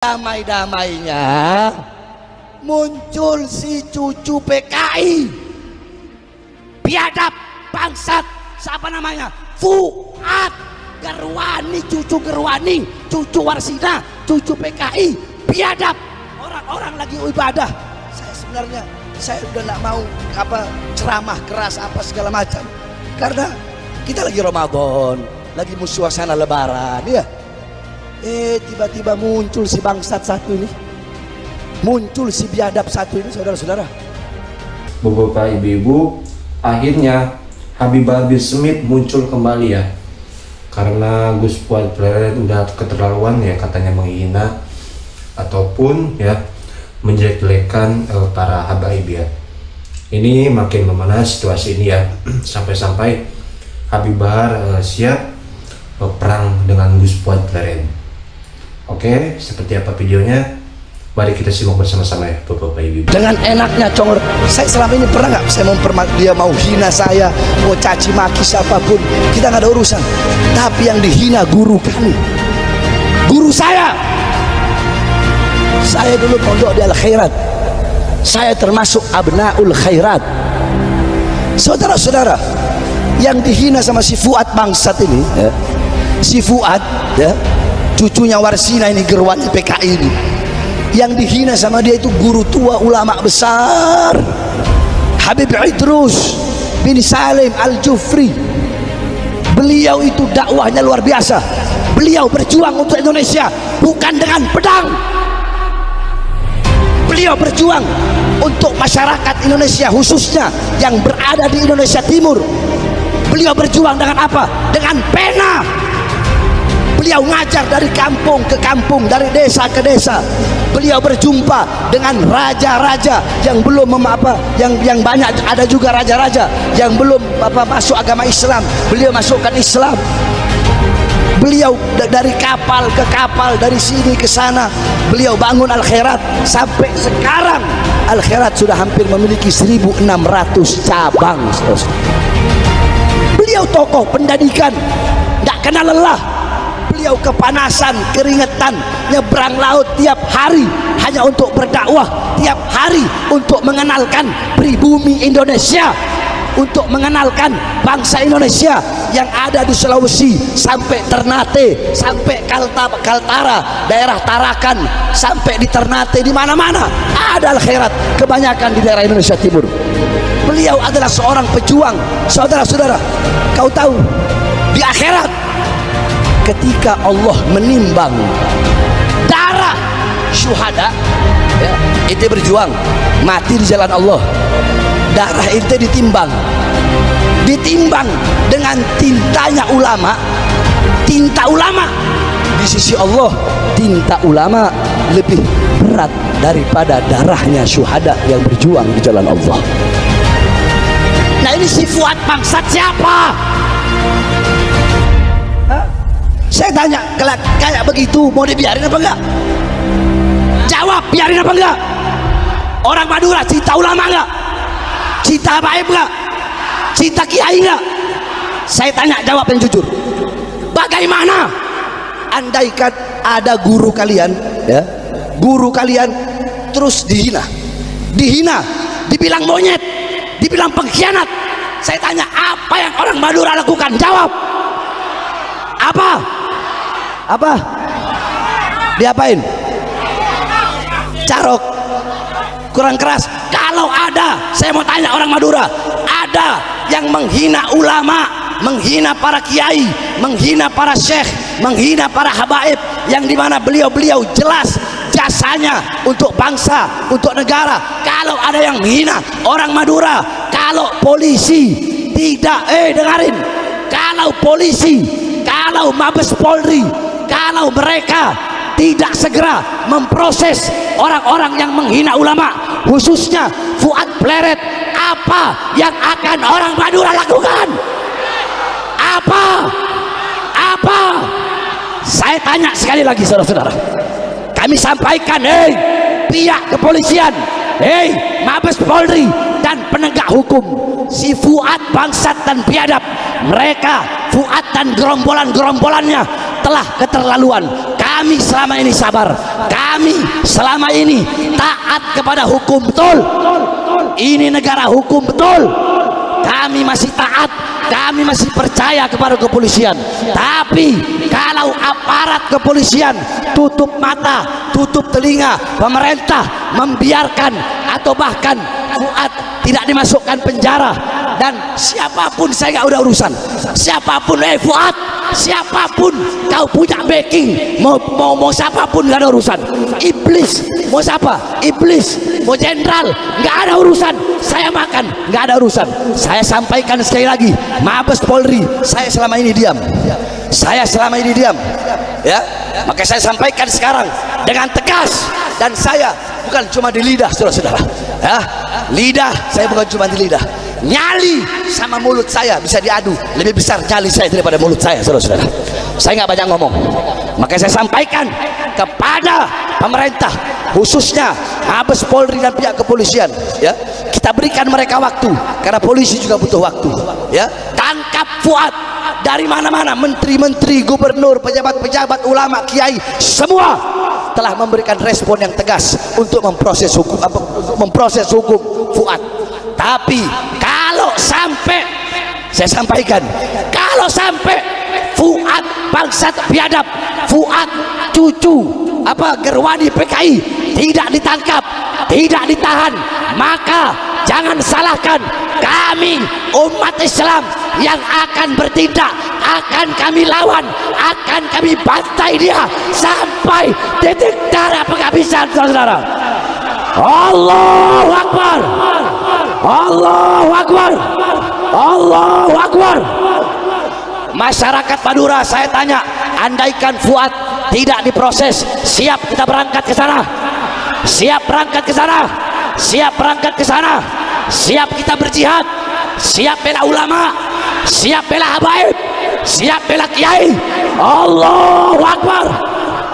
Damai-damainya muncul si cucu PKI biadab bangsat, siapa namanya, Fuad Gerwani, cucu Gerwani, cucu Warsina, cucu PKI biadab. Orang-orang lagi ibadah, saya udah nggak mau ceramah keras apa segala macam, karena kita lagi Ramadan, lagi suasana lebaran ya. Tiba-tiba muncul si bangsat satu ini, muncul si biadab satu ini, saudara-saudara. Bapak ibu-ibu, akhirnya Habib Smith muncul kembali ya, karena Gus Fuad udah keterlaluan ya, katanya menghina ataupun ya menjelek-jelekan para habaib ya. Ini makin memanas situasi ini ya, sampai-sampai Habib Bahar siap berperang dengan Gus Fuad Pleren. Oke, seperti apa videonya? Mari kita simak bersama-sama ya, Bapak Ibu. Dengan enaknya congor, saya selama ini pernah nggak saya dia mau hina saya, mau caci maki siapapun, kita nggak ada urusan. Tapi yang dihina guru kami, guru saya dulu pondok di Al Khairat, saya termasuk abnaul khairat. Saudara-saudara, yang dihina sama si Fuad bangsat ini ya, si Fuad ya, cucunya Warsina ini, Gerwani PKI ini, yang dihina sama dia itu guru tua ulama besar Habib Idrus bin Salim Al-Jufri. Beliau itu dakwahnya luar biasa, beliau berjuang untuk Indonesia bukan dengan pedang, beliau berjuang untuk masyarakat Indonesia khususnya yang berada di Indonesia Timur. Beliau berjuang dengan apa? Dengan pena. Beliau ngajar dari kampung ke kampung, dari desa ke desa. Beliau berjumpa dengan raja-raja yang belum yang banyak, ada juga raja-raja yang belum masuk agama Islam. Beliau masukkan Islam. Beliau dari kapal ke kapal, dari sini ke sana. Beliau bangun Al Khairat sampai sekarang. Al Khairat sudah hampir memiliki 1.600 cabang. Beliau tokoh pendidikan, tidak kenal lelah. Beliau kepanasan, keringetan, nyebrang laut tiap hari hanya untuk berdakwah, tiap hari untuk mengenalkan pribumi Indonesia, untuk mengenalkan bangsa Indonesia yang ada di Sulawesi sampai Ternate, sampai Kaltara, daerah Tarakan, sampai di Ternate, di mana-mana ada Al Khairat, kebanyakan di daerah Indonesia Timur. Beliau adalah seorang pejuang. Saudara-saudara, kau tahu di akhirat ketika Allah menimbang darah syuhada ya, itu berjuang mati di jalan Allah, darah itu ditimbang dengan tintanya ulama. Tinta ulama di sisi Allah, tinta ulama lebih berat daripada darahnya syuhada yang berjuang di jalan Allah. Nah, ini si Fuad bangsat siapa? Saya tanya, kayak begitu mau dibiarin apa enggak? Jawab, biarin apa enggak? Orang Madura cinta ulama enggak? Cinta habaib enggak? Cinta kiai enggak? Saya tanya, jawab yang jujur. Bagaimana andaikan ada guru kalian ya, guru kalian terus dihina, dibilang monyet, dibilang pengkhianat. Saya tanya, apa yang orang Madura lakukan? Jawab. Apa? Diapain? Carok, kurang keras. Kalau ada, saya mau tanya orang Madura, ada yang menghina ulama, menghina para kiai, menghina para syekh, menghina para habaib, yang dimana beliau jelas jasanya untuk bangsa, untuk negara. Kalau ada yang menghina orang Madura, kalau polisi tidak, dengarin, kalau polisi, kalau Mabes Polri, kalau mereka tidak segera memproses orang-orang yang menghina ulama, khususnya Fuad Pleret, apa yang akan orang Madura lakukan? Apa? Saya tanya sekali lagi, saudara-saudara, kami sampaikan, pihak kepolisian, Mabes Polri dan penegak hukum, si Fuad bangsat dan biadab, mereka Fuad dan gerombolan-gerombolannya telah keterlaluan. kami selama ini sabar, kami selama ini taat kepada hukum, betul. Ini negara hukum, betul. Kami masih taat, kami masih percaya kepada kepolisian. Tapi kalau aparat kepolisian tutup mata, tutup telinga, pemerintah membiarkan atau bahkan Fuad tidak dimasukkan penjara, dan siapapun saya nggak udah urusan, siapapun, Fuad, siapapun kau punya backing, mau siapapun nggak ada urusan. Iblis mau siapa, iblis mau jenderal, nggak ada urusan. Saya makan, nggak ada urusan. Saya sampaikan sekali lagi, Mabes Polri, saya selama ini diam, saya selama ini diam, ya. Maka saya sampaikan sekarang dengan tegas, dan saya bukan cuma di lidah, saudara-saudara, ya. Lidah saya bukan cuma di lidah, nyali sama mulut saya bisa diadu, lebih besar nyali saya daripada mulut saya, saudara-saudara. Saya nggak banyak ngomong, maka saya sampaikan kepada pemerintah, khususnya Mabes Polri dan pihak kepolisian, ya, kita berikan mereka waktu, karena polisi juga butuh waktu, ya. Tangkap Fuad. Dari mana-mana, menteri-menteri, gubernur, pejabat-pejabat, ulama, kiai, semua telah memberikan respon yang tegas untuk memproses hukum Fuad. Tapi kalau sampai, saya sampaikan, kalau sampai Fuad bangsat biadab, Fuad cucu Gerwani PKI tidak ditangkap, tidak ditahan, maka jangan salahkan kami umat Islam yang akan bertindak, akan kami lawan, akan kami bantai dia sampai titik darah penghabisan, saudara. Allahu Akbar, Allahu Akbar, Allahu Akbar. Masyarakat Madura, saya tanya, andaikan Fuad tidak diproses, siap kita berangkat ke sana, siap berangkat ke sana, siap berangkat ke sana, siap kita berjihad, siap bela ulama, siap bela habaib, siap bela kiai. Allahu Akbar,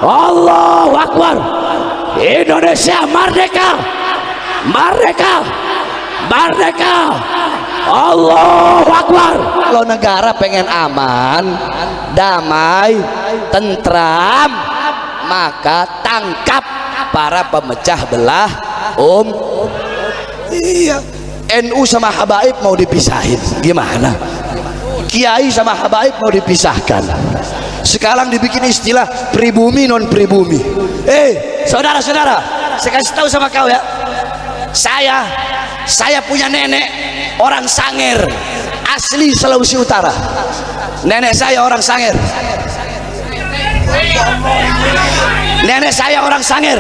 Allahu Akbar. Indonesia merdeka, merdeka, merdeka. Allahu Akbar. Kalau negara pengen aman, damai, tentram, maka tangkap para pemecah belah iya. NU sama habaib mau dipisahin gimana? Kiai sama habaib mau dipisahkan. Sekarang dibikin istilah pribumi non pribumi. Saudara-saudara, saya kasih tahu sama kau, ya. Saya punya nenek orang Sangir, asli Sulawesi Utara. Nenek saya orang Sangir. Nenek saya orang Sangir.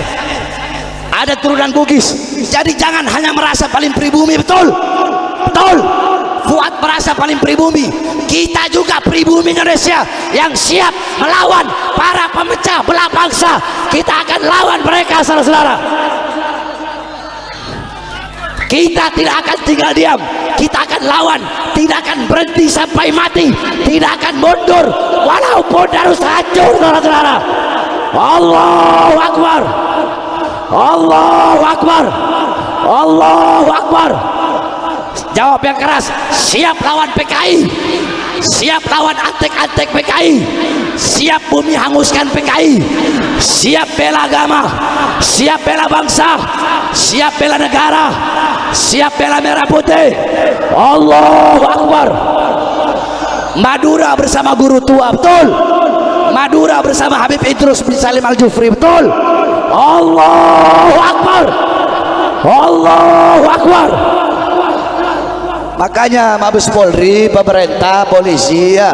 Ada turunan Bugis. Jadi jangan hanya merasa paling pribumi, betul? Betul. Fuad merasa paling pribumi. Kita juga pribumi Indonesia yang siap melawan para pemecah belah bangsa. Kita akan lawan mereka, saudara-saudara. Kita tidak akan tinggal diam, kita akan lawan, tidak akan berhenti sampai mati, tidak akan mundur walaupun harus hancur, saudara-saudara. Allahu Akbar, Allahu Akbar, Allahu Akbar. Jawab yang keras, siap lawan PKI, siap lawan antek-antek PKI, siap bumi hanguskan PKI, siap bela agama, siap bela bangsa, siap bela negara, siap bela merah putih. Allahu Akbar. Madura bersama guru tua, betul. Madura bersama Habib Idrus bin Salim Al-Jufri, betul. Allahu Akbar, Allahu Akbar. Makanya Mabes Polri, pemerintah, polisi, ya,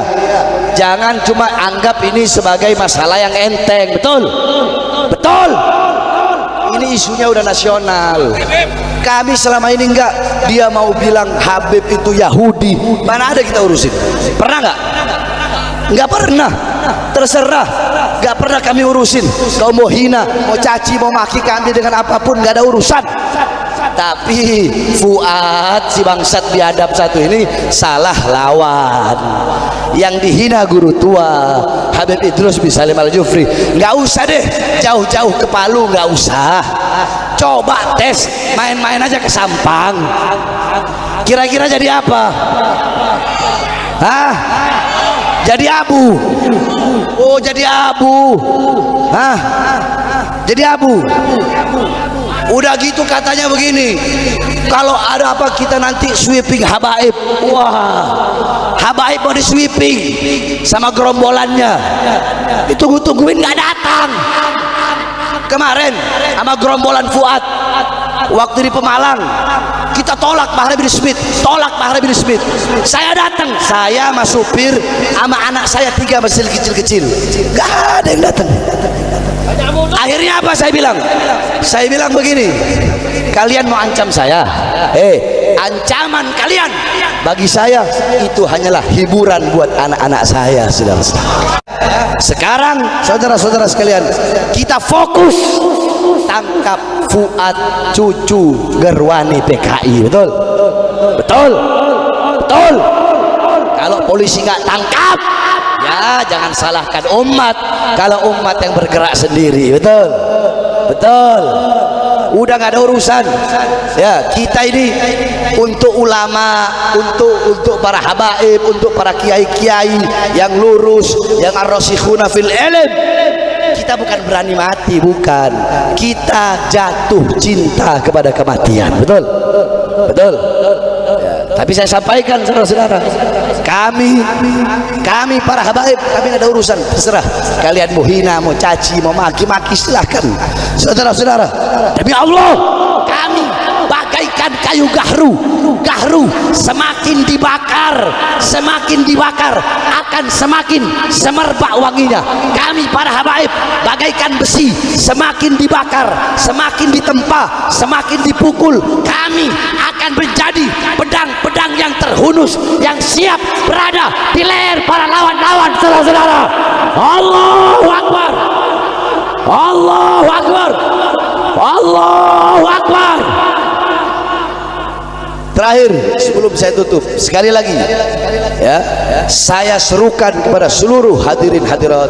jangan cuma anggap ini sebagai masalah yang enteng, betul? Betul. Ini isunya udah nasional. Kami selama ini enggak, dia mau bilang Habib itu Yahudi, mana ada kita urusin? Pernah nggak? Nggak pernah. Terserah, nggak pernah kami urusin. Kau mau hina, mau caci, mau maki kami dengan apapun, nggak ada urusan. Tapi Fuad si bangsat biadab satu ini salah lawan. Yang dihina guru tua Habib Idrus bin Salim Al-Jufri. Nggak usah deh jauh-jauh ke Palu, nggak usah. Coba tes main-main aja ke Sampang, kira-kira jadi apa? Hah? Jadi abu. Oh, jadi abu. Hah? Jadi abu. Udah gitu katanya begini, kalau ada apa kita nanti sweeping habaib. Wah, habaib mau di sweeping sama gerombolannya, ditunggu-tungguin nggak datang. Kemarin sama gerombolan Fuad waktu di Pemalang, kita tolak Bahar bin Smith, tolak Bahar bin Smith. Saya datang, saya sama supir sama anak saya 3 masih kecil-kecil, nggak ada yang datang. Akhirnya apa saya bilang? Saya bilang begini, kalian mau ancam saya? Ancaman kalian bagi saya itu hanyalah hiburan buat anak-anak saya, saudara-saudara. Sekarang saudara-saudara sekalian, kita fokus tangkap Fuad cucu Gerwani PKI. Betul? Betul? Betul? Kalau polisi nggak tangkap, ya jangan salahkan umat. Kalau umat yang bergerak sendiri. Betul? Betul? Udah nggak ada urusan. Ya, kita ini untuk ulama, untuk para habaib, untuk para kiai-kiai yang lurus, yang ar-rasikhuna fil ilm. Kita bukan berani mati, bukan. Kita jatuh cinta kepada kematian. Betul? Betul? Ya, tapi saya sampaikan saudara-saudara, kami para habaib, kami nggak ada urusan, terserah kalian mau hina, mau caci, mau maki-maki, silahkan saudara-saudara. Demi Allah, kami bagaikan kayu gahru semakin dibakar akan semakin semerbak wanginya. Kami para habaib bagaikan besi, semakin dibakar, semakin ditempa, semakin dipukul, kami akan menjadi pedang-pedang yang terhunus, yang siap berada di leher para lawan-lawan, saudara-saudara. Allahu Akbar, Allahu Akbar, Allahu Akbar. Terakhir sebelum saya tutup, sekali lagi ya, saya serukan kepada seluruh hadirin hadirat,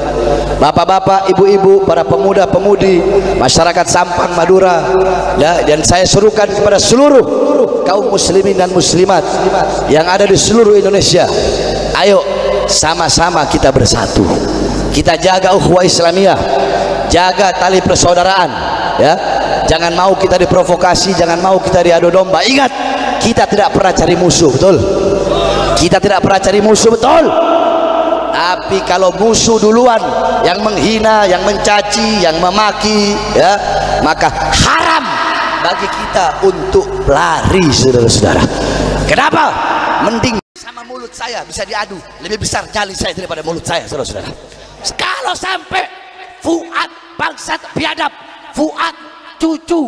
bapak-bapak, ibu-ibu, para pemuda-pemudi, masyarakat Sampang Madura ya, dan saya serukan kepada seluruh kaum muslimin dan muslimat yang ada di seluruh Indonesia. Ayo sama-sama kita bersatu, kita jaga ukhuwah Islamiyah, jaga tali persaudaraan ya. Jangan mau kita diprovokasi, jangan mau kita diadu domba. Ingat, kita tidak pernah cari musuh, betul? Kita tidak pernah cari musuh, betul? Tapi kalau musuh duluan yang menghina, yang mencaci, yang memaki ya, maka haram bagi kita untuk lari, saudara-saudara. Kenapa? Mending sama mulut saya bisa diadu, lebih besar nyali saya daripada mulut saya, saudara-saudara. Kalau sampai Fuad bangsat biadab, Fuad cucu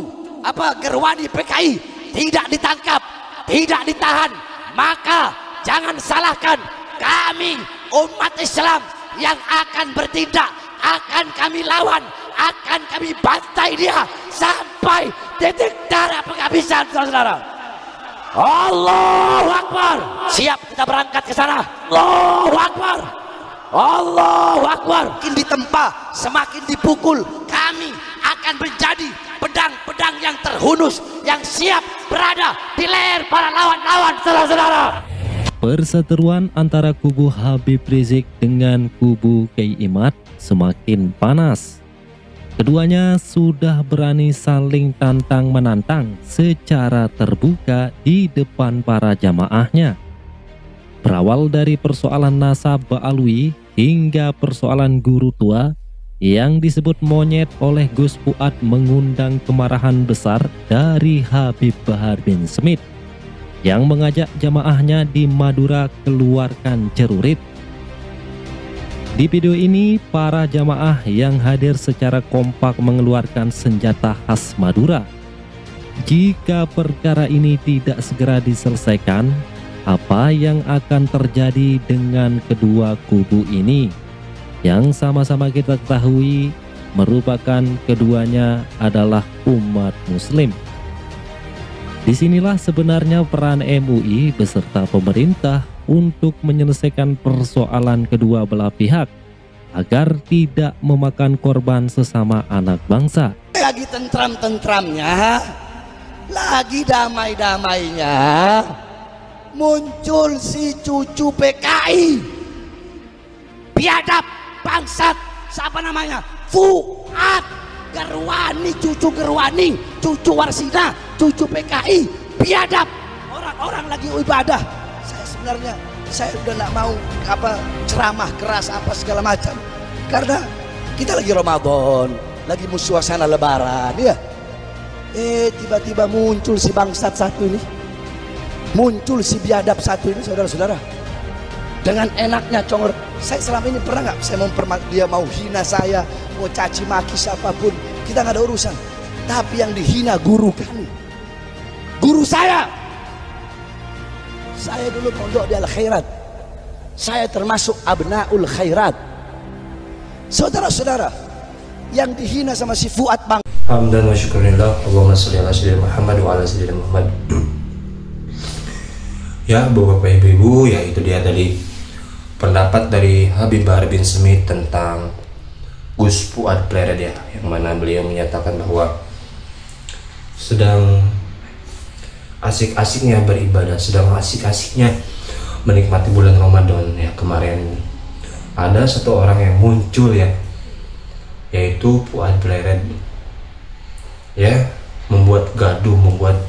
Gerwani PKI tidak ditangkap, tidak ditahan, maka jangan salahkan kami umat Islam yang akan bertindak, akan kami lawan, akan kami bantai dia sampai titik darah penghabisan, saudara. Allahu Akbar. Siap kita berangkat ke sana. Allahu Akbar, Allahu Akbar. Semakin ditempa, semakin dipukul, kami akan menjadi pedang-pedang yang terhunus, yang siap berada di leher para lawan-lawan, saudara-saudara. Perseteruan antara kubu Habib Rizik dengan kubu Kiai Imad semakin panas. Keduanya sudah berani saling tantang-menantang secara terbuka di depan para jamaahnya. Berawal dari persoalan nasab Ba'alwi hingga persoalan guru tua yang disebut monyet oleh Gus Fuad mengundang kemarahan besar dari Habib Bahar bin Smith yang mengajak jamaahnya di Madura keluarkan cerurit. Di video ini para jamaah yang hadir secara kompak mengeluarkan senjata khas Madura. Jika perkara ini tidak segera diselesaikan, apa yang akan terjadi dengan kedua kubu ini? Yang sama-sama kita ketahui merupakan keduanya adalah umat muslim. Disinilah sebenarnya peran MUI beserta pemerintah untuk menyelesaikan persoalan kedua belah pihak agar tidak memakan korban sesama anak bangsa. Lagi tentram-tentramnya, lagi damai-damainya, muncul si cucu PKI biadab, bangsat. Siapa namanya? Fuad Gerwani, cucu Gerwani, cucu Warsina, cucu PKI, biadab. Orang-orang lagi ibadah. Saya sebenarnya udah nggak mau ceramah keras apa segala macam, karena kita lagi Ramadan, lagi suasana Lebaran, ya. Tiba-tiba muncul si bangsat satu ini, muncul si biadab satu ini, saudara-saudara. Dengan enaknya congor. Saya selama ini pernah nggak saya dia mau hina saya, mau caci maki siapapun, kita nggak ada urusan. Tapi yang dihina guru kami, guru saya. Saya dulu pondok di Al Khairat, saya termasuk abnaul khairat. Saudara-saudara, yang dihina sama si Fuad bang. Hamdan wa syukurillah, Allahumma sholli ala sayyidina Muhammad wa ala sayyidina Muhammad. Ya, Bapak Ibu, ya itu dia tadi pendapat dari Habib Bahar bin Smith tentang Gus Fuad Plered, ya, yang mana beliau menyatakan bahwa sedang asik-asiknya beribadah, sedang asik-asiknya menikmati bulan Ramadan, ya. Kemarin ada satu orang yang muncul, ya, yaitu Fuad Plered, ya, membuat gaduh, membuat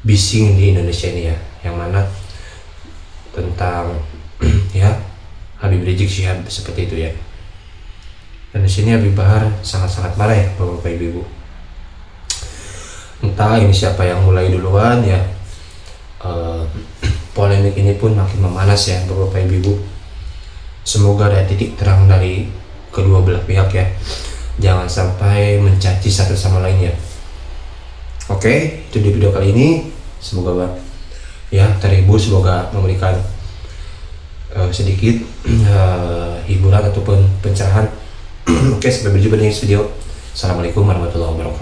bising di Indonesia ini, ya, yang mana tentang ya Habib Rizik Syihab seperti itu, ya. Dan di sini Habib Bahar sangat-sangat marah, ya, Bapak Ibu. Entah ini siapa yang mulai duluan, ya. Polemik ini pun makin memanas, ya, Bapak Ibu. Semoga ada titik terang dari kedua belah pihak, ya. Jangan sampai mencaci satu sama lain, ya. Oke, itu di video kali ini. Semoga ya terhibur, semoga memberikan sedikit hiburan ataupun pencerahan. Oke, sampai berjumpa di next video. Assalamualaikum warahmatullahi wabarakatuh.